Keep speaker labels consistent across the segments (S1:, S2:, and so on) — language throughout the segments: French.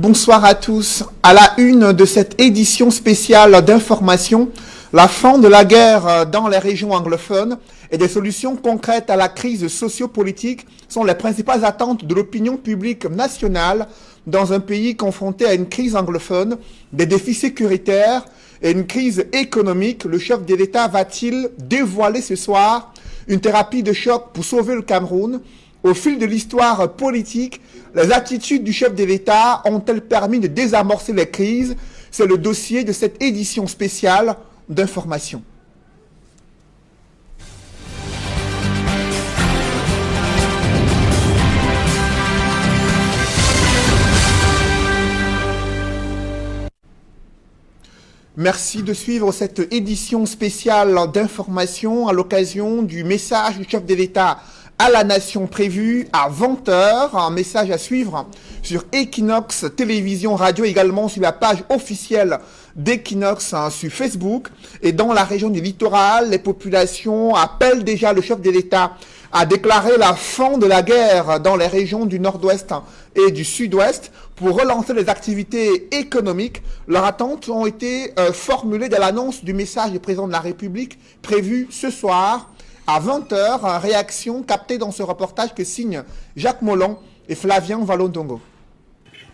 S1: Bonsoir à tous. À la une de cette édition spéciale d'information, la fin de la guerre dans les régions anglophones et des solutions concrètes à la crise sociopolitique sont les principales attentes de l'opinion publique nationale dans un pays confronté à une crise anglophone, des défis sécuritaires et une crise économique. Le chef de l'État va-t-il dévoiler ce soir une thérapie de choc pour sauver le Cameroun? Au fil de l'histoire politique, les attitudes du chef de l'État ont-elles permis de désamorcer les crises? C'est le dossier de cette édition spéciale d'information. Merci de suivre cette édition spéciale d'information à l'occasion du message du chef de l'État à la nation prévu à 20h. Un message à suivre sur Equinox Télévision Radio, également sur la page officielle d'Equinox sur Facebook. Et dans la région du littoral, les populations appellent déjà le chef de l'État à déclarer la fin de la guerre dans les régions du nord-ouest et du sud-ouest pour relancer les activités économiques. Leurs attentes ont été formulées dès l'annonce du message du président de la République prévu ce soir à 20h. Réaction captée dans ce reportage que signent Jacques Molon et Flavien Valondongo.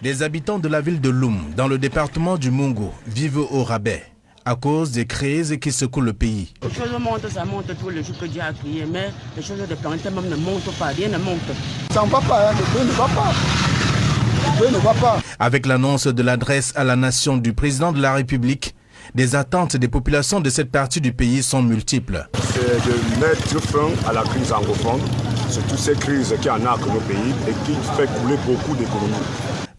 S2: Les habitants de la ville de Loum, dans le département du Mungo, vivent au rabais à cause des crises qui secouent le pays.
S3: Les choses montent, ça monte tous les jours que Dieu a crié, mais les choses de planter même ne montent pas, rien ne monte.
S4: Ça ne va pas, le feu ne va pas. Le feu ne va pas.
S2: Avec l'annonce de l'adresse à la nation du président de la République, les attentes des populations de cette partie du pays sont multiples.
S5: C'est de mettre fin à la crise anglophone, c'est toutes ces crises qui arnaquent nos pays et qui fait couler beaucoup d'économies.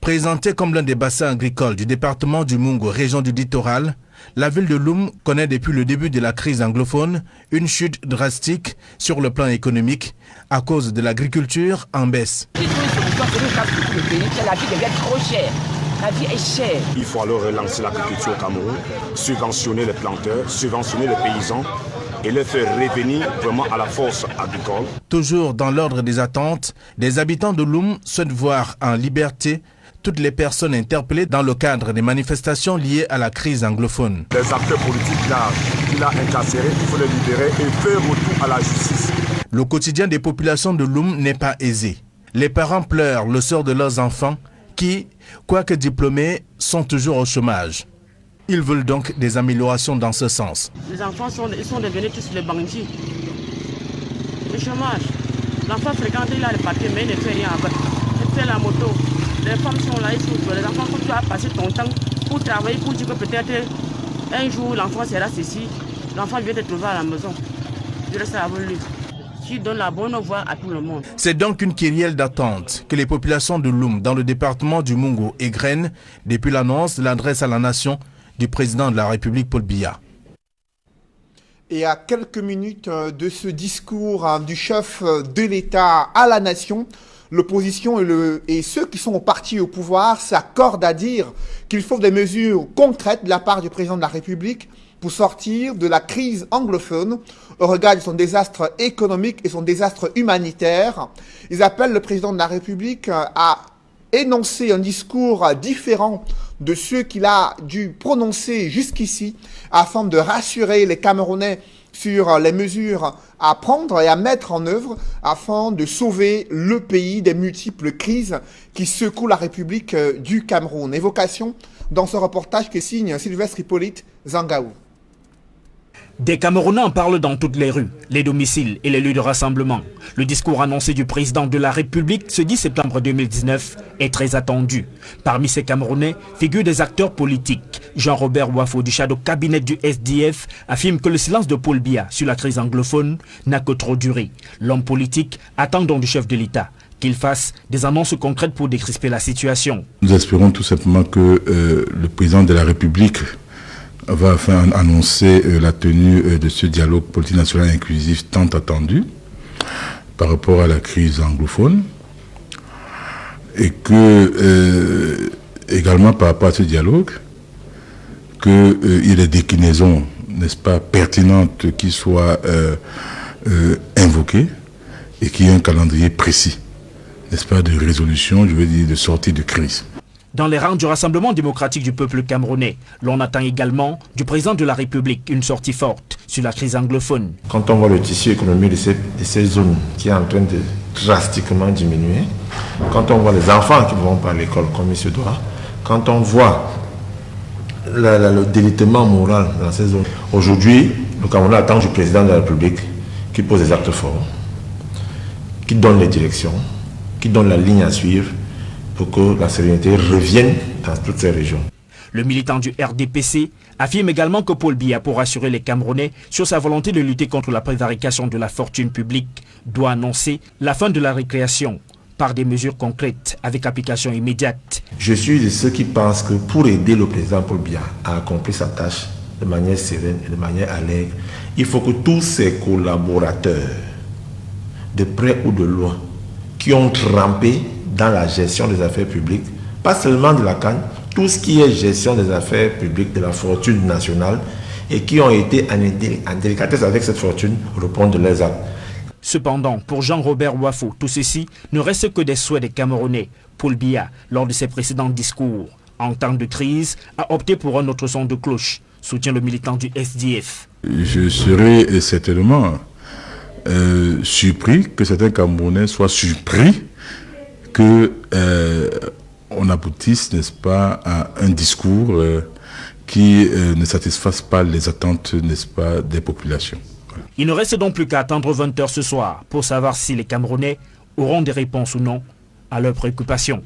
S2: Présentée comme l'un des bassins agricoles du département du Mungo, région du littoral, la ville de Loum connaît depuis le début de la crise anglophone une chute drastique sur le plan économique à cause de l'agriculture en baisse.
S3: La vie devient trop chère. La vie est chère.
S5: Il faut alors relancer l'agriculture au Cameroun, subventionner les planteurs, subventionner les paysans et les faire revenir vraiment à la force agricole.
S2: Toujours dans l'ordre des attentes, les habitants de Loum souhaitent voir en liberté toutes les personnes interpellées dans le cadre des manifestations liées à la crise anglophone.
S5: Les acteurs politiques qu'il a incarcérés, il faut les libérer et faire retour à la justice.
S2: Le quotidien des populations de Loum n'est pas aisé. Les parents pleurent le sort de leurs enfants qui, quoique diplômés, sont toujours au chômage. Ils veulent donc des améliorations dans ce sens.
S3: Les enfants sont devenus tous les bandits. Le chômage. L'enfant fréquente, il a le papier, mais il ne fait rien avec. Il fait la moto. Les femmes sont là, ils souffrent. Les enfants, quand tu as passé ton temps pour travailler, pour dire que peut-être un jour l'enfant sera ceci, l'enfant vient te trouver à la maison. Je reste avec lui. Tu donnes la bonne voix à tout le monde.
S2: C'est donc une kyrielle d'attente que les populations de Loum, dans le département du Mungo, égrènent depuis l'annonce de l'adresse à la nation du président de la République, Paul Biya.
S1: Et à quelques minutes de ce discours du chef de l'État à la nation, l'opposition et ceux qui sont au parti au pouvoir s'accordent à dire qu'il faut des mesures concrètes de la part du président de la République pour sortir de la crise anglophone au regard de son désastre économique et son désastre humanitaire. Ils appellent le président de la République à énoncer un discours différent de ceux qu'il a dû prononcer jusqu'ici afin de rassurer les Camerounais sur les mesures à prendre et à mettre en œuvre afin de sauver le pays des multiples crises qui secouent la République du Cameroun. Évocation dans ce reportage que signe Sylvestre Hippolyte Zangaou.
S6: Des Camerounais en parlent dans toutes les rues, les domiciles et les lieux de rassemblement. Le discours annoncé du président de la République ce 10 septembre 2019 est très attendu. Parmi ces Camerounais figurent des acteurs politiques. Jean-Robert Wafo du shadow cabinet du SDF affirme que le silence de Paul Biya sur la crise anglophone n'a que trop duré. L'homme politique attend donc du chef de l'État qu'il fasse des annonces concrètes pour décrisper la situation.
S7: Nous espérons tout simplement que le président de la République va enfin annoncer la tenue de ce dialogue politique national inclusif tant attendu par rapport à la crise anglophone et que également par rapport à ce dialogue qu'il y ait des déclinaisons, n'est-ce pas, pertinentes qui soient invoquées et qu'il y ait un calendrier précis, n'est-ce pas, de résolution, je veux dire de sortie de crise.
S6: Dans les rangs du Rassemblement démocratique du peuple camerounais, l'on attend également du président de la République une sortie forte sur la crise anglophone.
S8: Quand on voit le tissu économique de ces zones qui est en train de drastiquement diminuer, quand on voit les enfants qui ne vont pas à l'école comme il se doit, quand on voit le délitement moral dans ces zones, aujourd'hui, le Cameroun attend du président de la République qui pose des actes forts, qui donne les directions, qui donne la ligne à suivre pour que la sérénité revienne dans toutes ces régions.
S6: Le militant du RDPC affirme également que Paul Biya, pour rassurer les Camerounais sur sa volonté de lutter contre la prévarication de la fortune publique, doit annoncer la fin de la récréation par des mesures concrètes avec application immédiate.
S8: Je suis de ceux qui pensent que pour aider le président Paul Biya à accomplir sa tâche de manière sereine et de manière allègre, il faut que tous ses collaborateurs, de près ou de loin, qui ont trempé dans la gestion des affaires publiques, pas seulement de la canne, tout ce qui est gestion des affaires publiques, de la fortune nationale, et qui ont été en délicatesse avec cette fortune, répondent de leurs actes.
S6: Cependant, pour Jean-Robert Wafo, tout ceci ne reste que des souhaits des Camerounais. Paul Biya, lors de ses précédents discours, en temps de crise, a opté pour un autre son de cloche, soutient le militant du SDF.
S7: Je serais certainement surpris que certains Camerounais soient surpris que on aboutisse, n'est-ce pas, à un discours qui ne satisfasse pas les attentes, n'est-ce pas, des populations.
S6: Il ne reste donc plus qu'à attendre 20h ce soir pour savoir si les Camerounais auront des réponses ou non à leurs préoccupations.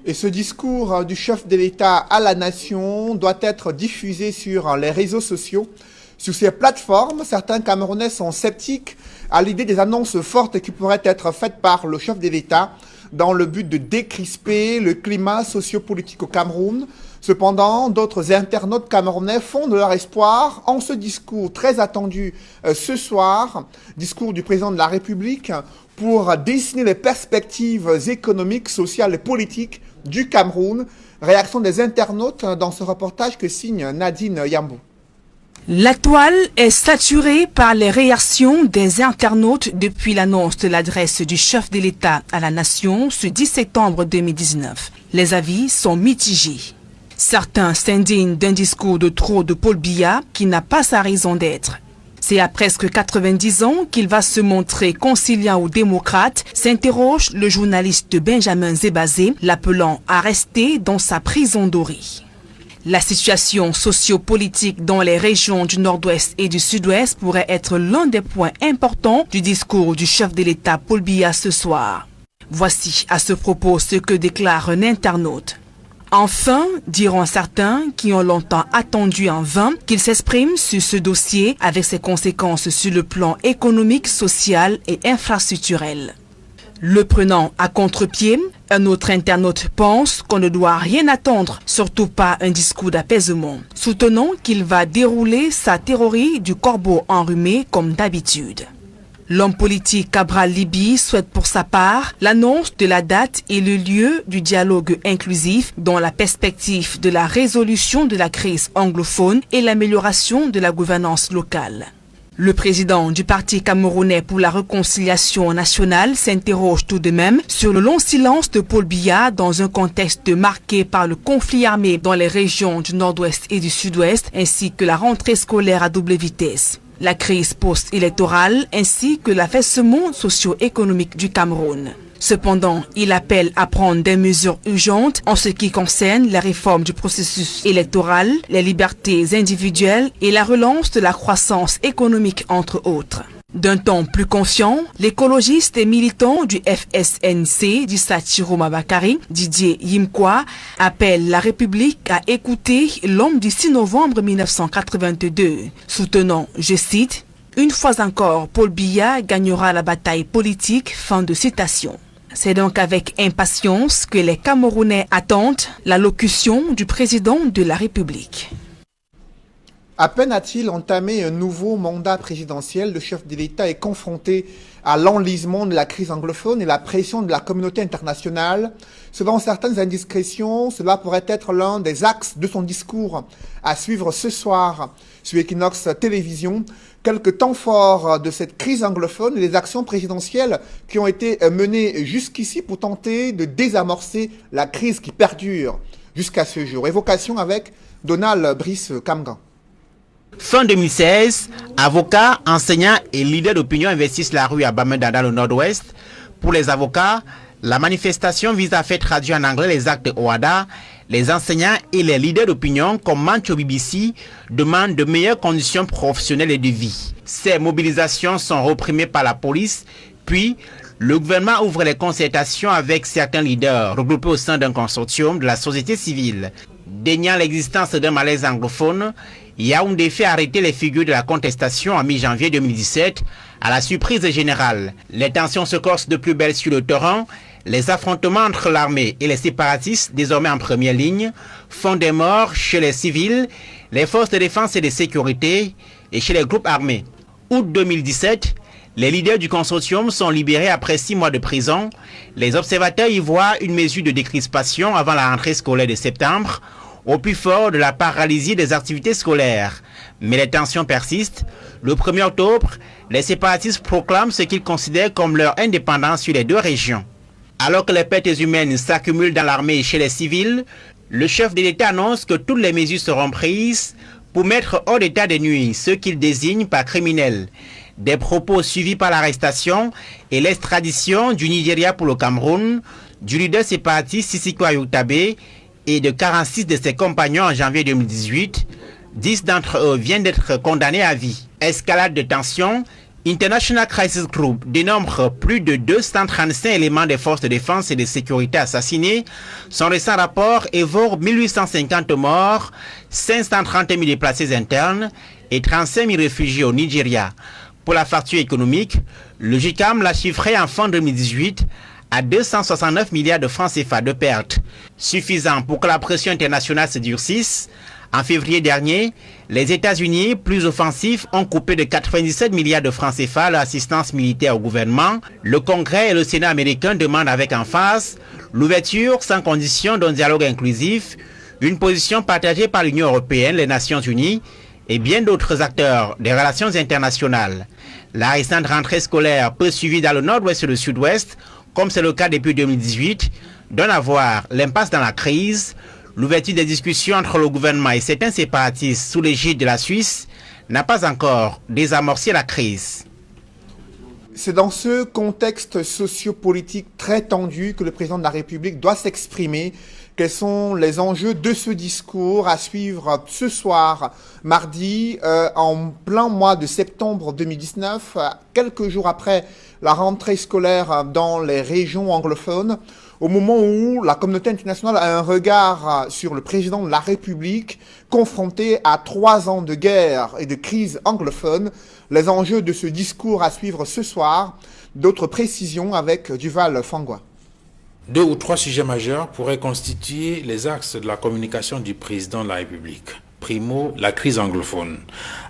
S1: Et ce discours du chef de l'État à la nation doit être diffusé sur les réseaux sociaux. Sur ces plateformes, certains Camerounais sont sceptiques à l'idée des annonces fortes qui pourraient être faites par le chef de l'État dans le but de décrisper le climat sociopolitique au Cameroun. Cependant, d'autres internautes camerounais font de leur espoir en ce discours très attendu ce soir, discours du président de la République, pour dessiner les perspectives économiques, sociales et politiques du Cameroun. Réaction des internautes dans ce reportage que signe Nadine Yambou.
S9: La toile est saturée par les réactions des internautes depuis l'annonce de l'adresse du chef de l'État à la nation ce 10 septembre 2019. Les avis sont mitigés. Certains s'indignent d'un discours de trop de Paul Biya qui n'a pas sa raison d'être. C'est à presque 90 ans qu'il va se montrer conciliant aux démocrates, s'interroge le journaliste Benjamin Zébazé, l'appelant à rester dans sa prison dorée. La situation sociopolitique dans les régions du nord-ouest et du sud-ouest pourrait être l'un des points importants du discours du chef de l'État Paul Biya ce soir. Voici à ce propos ce que déclare un internaute. Enfin, diront certains qui ont longtemps attendu en vain qu'il s'exprime sur ce dossier avec ses conséquences sur le plan économique, social et infrastructurel. Le prenant à contre-pied, un autre internaute pense qu'on ne doit rien attendre, surtout pas un discours d'apaisement, soutenant qu'il va dérouler sa théorie du corbeau enrhumé comme d'habitude. L'homme politique Cabral Libye souhaite pour sa part l'annonce de la date et le lieu du dialogue inclusif dans la perspective de la résolution de la crise anglophone et l'amélioration de la gouvernance locale. Le président du Parti camerounais pour la réconciliation nationale s'interroge tout de même sur le long silence de Paul Biya dans un contexte marqué par le conflit armé dans les régions du nord-ouest et du sud-ouest ainsi que la rentrée scolaire à double vitesse. La crise post-électorale ainsi que l'affaissement socio-économique du Cameroun. Cependant, il appelle à prendre des mesures urgentes en ce qui concerne la réforme du processus électoral, les libertés individuelles et la relance de la croissance économique entre autres. D'un ton plus confiant, l'écologiste et militant du FSNC, Dissa Chiroma Bakari, Didier Yimkwa, appelle la République à écouter l'homme du 6 novembre 1982, soutenant, je cite, « Une fois encore, Paul Biya gagnera la bataille politique », fin de citation. C'est donc avec impatience que les Camerounais attendent l'allocution du président de la République.
S1: À peine a-t-il entamé un nouveau mandat présidentiel, le chef de l'État est confronté à l'enlisement de la crise anglophone et la pression de la communauté internationale. Selon certaines indiscrétions, cela pourrait être l'un des axes de son discours à suivre ce soir sur Equinox Télévision. Quelques temps forts de cette crise anglophone et les actions présidentielles qui ont été menées jusqu'ici pour tenter de désamorcer la crise qui perdure jusqu'à ce jour. Évocation avec Donald Brice Kamgan.
S10: Fin 2016, avocats, enseignants et leaders d'opinion investissent la rue à Bamenda dans le nord-ouest. Pour les avocats, la manifestation vise à faire traduire en anglais les actes de OHADA. Les enseignants et les leaders d'opinion, comme Mancho BBC, demandent de meilleures conditions professionnelles et de vie. Ces mobilisations sont reprimées par la police, puis le gouvernement ouvre les concertations avec certains leaders regroupés au sein d'un consortium de la société civile. Déniant l'existence d'un malaise anglophone, Yaoundé fait arrêter les figures de la contestation en mi-janvier 2017 à la surprise générale. Les tensions se corsent de plus belle sur le torrent. Les affrontements entre l'armée et les séparatistes, désormais en première ligne, font des morts chez les civils, les forces de défense et de sécurité et chez les groupes armés. Août 2017, les leaders du consortium sont libérés après 6 mois de prison. Les observateurs y voient une mesure de décrispation avant la rentrée scolaire de septembre, au plus fort de la paralysie des activités scolaires. Mais les tensions persistent. Le 1er octobre, les séparatistes proclament ce qu'ils considèrent comme leur indépendance sur les 2 régions. Alors que les pertes humaines s'accumulent dans l'armée et chez les civils, le chef de l'État annonce que toutes les mesures seront prises pour mettre hors d'état de nuire ceux qu'il désigne par criminels. Des propos suivis par l'arrestation et l'extradition du Nigeria pour le Cameroun, du leader séparatiste Sisiko Ayutabe et de 46 de ses compagnons en janvier 2018. 10 d'entre eux viennent d'être condamnés à vie. Escalade de tensions. International Crisis Group dénombre plus de 235 éléments des forces de défense et de sécurité assassinés. Son récent rapport évoque 1850 morts, 530 000 déplacés internes et 35 000 réfugiés au Nigeria. Pour la facture économique, le GICAM l'a chiffré en fin 2018 à 269 milliards de francs CFA de pertes, suffisant pour que la pression internationale se durcisse. En février dernier, les États-Unis, plus offensifs, ont coupé de 97 milliards de francs CFA l'assistance militaire au gouvernement. Le Congrès et le Sénat américain demandent avec emphase l'ouverture sans condition d'un dialogue inclusif, une position partagée par l'Union européenne, les Nations unies et bien d'autres acteurs des relations internationales. La récente rentrée scolaire peu suivie dans le nord-ouest et le sud-ouest, comme c'est le cas depuis 2018, donne à voir l'impasse dans la crise. L'ouverture des discussions entre le gouvernement et certains séparatistes sous l'égide de la Suisse n'a pas encore désamorcé la crise.
S1: C'est dans ce contexte sociopolitique très tendu que le président de la République doit s'exprimer. Quels sont les enjeux de ce discours à suivre ce soir, mardi, en plein mois de septembre 2019, quelques jours après la rentrée scolaire dans les régions anglophones, au moment où la communauté internationale a un regard sur le président de la République confronté à 3 ans de guerre et de crise anglophone. Les enjeux de ce discours à suivre ce soir, d'autres précisions avec Duval Fangwa.
S11: 2 ou 3 sujets majeurs pourraient constituer les axes de la communication du président de la République. Primo, la crise anglophone.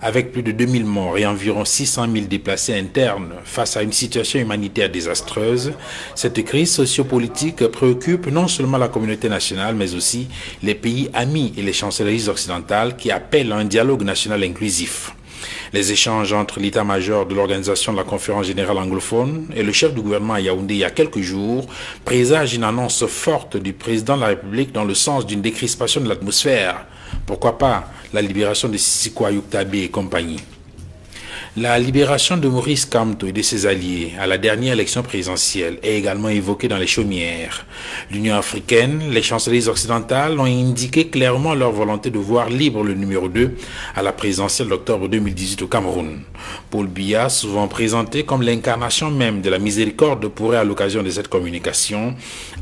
S11: Avec plus de 2000 morts et environ 600 000 déplacés internes face à une situation humanitaire désastreuse, cette crise sociopolitique préoccupe non seulement la communauté nationale, mais aussi les pays amis et les chancelleries occidentales qui appellent à un dialogue national inclusif. Les échanges entre l'état-major de l'organisation de la conférence générale anglophone et le chef du gouvernement à Yaoundé il y a quelques jours présagent une annonce forte du président de la République dans le sens d'une décrispation de l'atmosphère. Pourquoi pas la libération de Sisiko Ayutabe et compagnie. La libération de Maurice Kamto et de ses alliés à la dernière élection présidentielle est également évoquée dans les chaumières. L'Union africaine, les chancelleries occidentales ont indiqué clairement leur volonté de voir libre le numéro 2 à la présidentielle d'octobre 2018 au Cameroun. Paul Biya, souvent présenté comme l'incarnation même de la miséricorde, pourrait à l'occasion de cette communication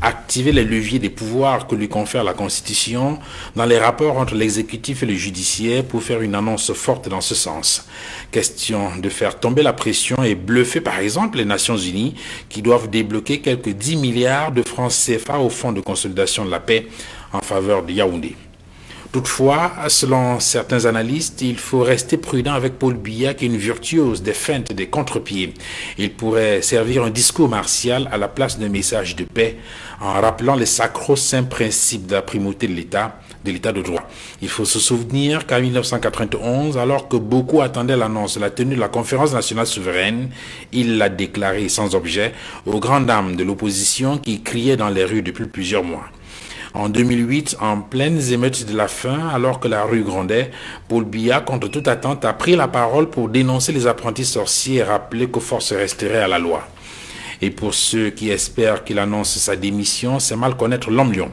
S11: activer les leviers des pouvoirs que lui confère la Constitution dans les rapports entre l'exécutif et le judiciaire pour faire une annonce forte dans ce sens. Question de faire tomber la pression et bluffer par exemple les Nations Unies qui doivent débloquer quelques 10 milliards de francs CFA au Fonds de consolidation de la paix en faveur de Yaoundé. Toutefois, selon certains analystes, il faut rester prudent avec Paul Biya, qui est une virtuose des feintes et des contre-pieds. Il pourrait servir un discours martial à la place d'un message de paix, en rappelant les sacro-saints principes de la primauté de l'État de droit. Il faut se souvenir qu'en 1991, alors que beaucoup attendaient l'annonce de la tenue de la conférence nationale souveraine, il l'a déclaré sans objet aux grandes dames de l'opposition qui criaient dans les rues depuis plusieurs mois. En 2008, en pleines émeutes de la faim, alors que la rue grondait, Paul Biya, contre toute attente, a pris la parole pour dénoncer les apprentis sorciers et rappeler que force resterait à la loi. Et pour ceux qui espèrent qu'il annonce sa démission, c'est mal connaître l'homme lion.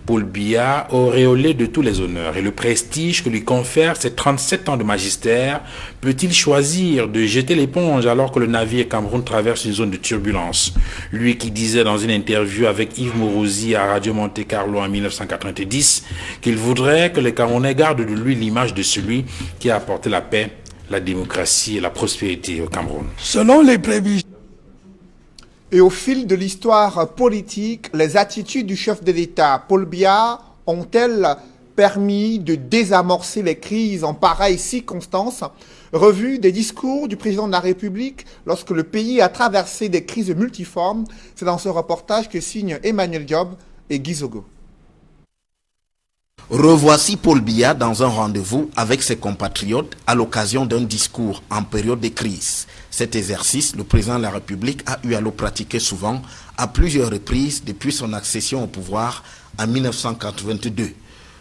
S11: Paul Biya, auréolé de tous les honneurs et le prestige que lui confèrent ses 37 ans de magistère, peut-il choisir de jeter l'éponge alors que le navire Cameroun traverse une zone de turbulence? Lui qui disait dans une interview avec Yves Mourouzi à Radio Monte Carlo en 1990 qu'il voudrait que les Camerounais gardent de lui l'image de celui qui a apporté la paix, la démocratie et la prospérité au Cameroun.
S4: Selon les prévisions.
S1: Et au fil de l'histoire politique, les attitudes du chef de l'État, Paul Biya, ont-elles permis de désamorcer les crises en pareilles circonstances? Revue des discours du président de la République lorsque le pays a traversé des crises multiformes. C'est dans ce reportage que signent Emmanuel Diop et Guy Zogo.
S12: Revoici Paul Biya dans un rendez-vous avec ses compatriotes à l'occasion d'un discours en période de crise. Cet exercice, le président de la République a eu à le pratiquer souvent à plusieurs reprises depuis son accession au pouvoir en 1982.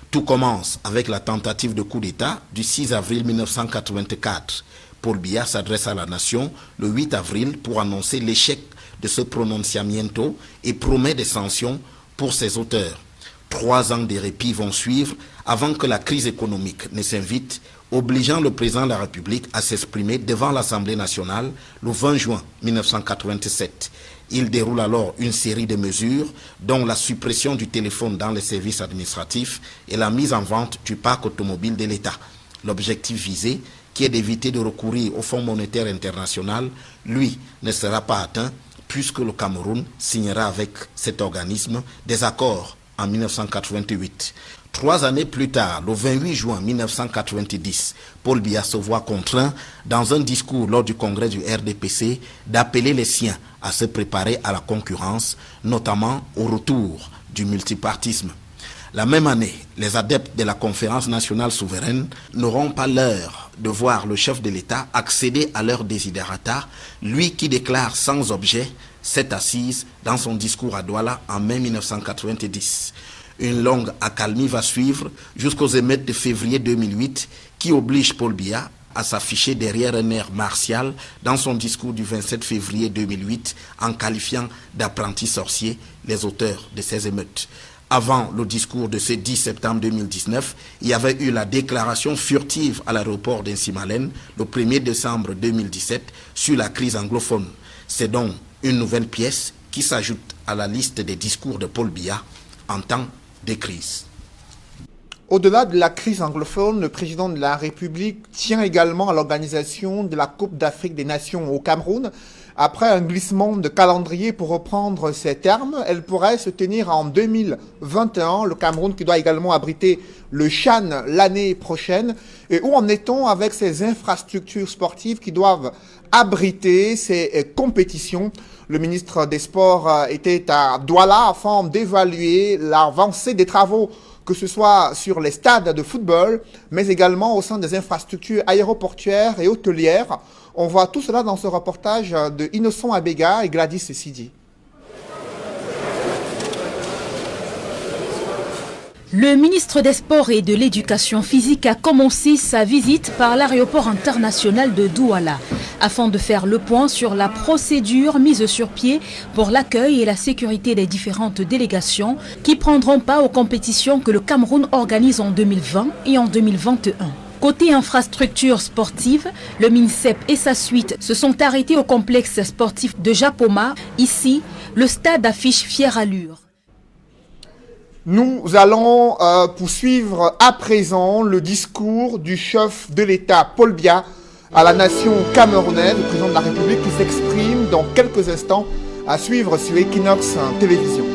S12: Tout commence avec la tentative de coup d'État du 6 avril 1984. Paul Biya s'adresse à la nation le 8 avril pour annoncer l'échec de ce prononciamiento et promet des sanctions pour ses auteurs. 3 ans de répit vont suivre avant que la crise économique ne s'invite, obligeant le président de la République à s'exprimer devant l'Assemblée nationale le 20 juin 1987. Il déroule alors une série de mesures, dont la suppression du téléphone dans les services administratifs et la mise en vente du parc automobile de l'État. L'objectif visé, qui est d'éviter de recourir au Fonds monétaire international, lui, ne sera pas atteint puisque le Cameroun signera avec cet organisme des accords en 1988. 3 années plus tard, le 28 juin 1990, Paul Biya se voit contraint, dans un discours lors du congrès du RDPC, d'appeler les siens à se préparer à la concurrence, notamment au retour du multipartisme. La même année, les adeptes de la conférence nationale souveraine n'auront pas l'heure de voir le chef de l'État accéder à leur desiderata, lui qui déclare sans objet cette assise dans son discours à Douala en mai 1990. Une longue accalmie va suivre jusqu'aux émeutes de février 2008 qui obligent Paul Biya à s'afficher derrière un air martial dans son discours du 27 février 2008 en qualifiant d'apprentis sorciers les auteurs de ces émeutes. Avant le discours de ce 10 septembre 2019, il y avait eu la déclaration furtive à l'aéroport d'Insimalène le 1er décembre 2017 sur la crise anglophone. C'est donc une nouvelle pièce qui s'ajoute à la liste des discours de Paul Biya en temps de crise.
S1: Au-delà de la crise anglophone, le président de la République tient également à l'organisation de la Coupe d'Afrique des Nations au Cameroun. Après un glissement de calendrier, pour reprendre ces termes, elle pourrait se tenir en 2021. Le Cameroun qui doit également abriter le CHAN l'année prochaine. Et où en est-on avec ces infrastructures sportives qui doivent abriter ces compétitions? Le ministre des Sports était à Douala afin d'évaluer l'avancée des travaux, que ce soit sur les stades de football, mais également au sein des infrastructures aéroportuaires et hôtelières. On voit tout cela dans ce reportage de Innocent Abega et Gladys Sidi.
S13: Le ministre des Sports et de l'Éducation physique a commencé sa visite par l'aéroport international de Douala afin de faire le point sur la procédure mise sur pied pour l'accueil et la sécurité des différentes délégations qui prendront part aux compétitions que le Cameroun organise en 2020 et en 2021. Côté infrastructure sportive, le MINSEP et sa suite se sont arrêtés au complexe sportif de Japoma. Ici, le stade affiche fière allure.
S1: Nous allons poursuivre à présent le discours du chef de l'État, Paul Biya, à la nation camerounaise, le président de la République qui s'exprime dans quelques instants, à suivre sur Equinox Télévision.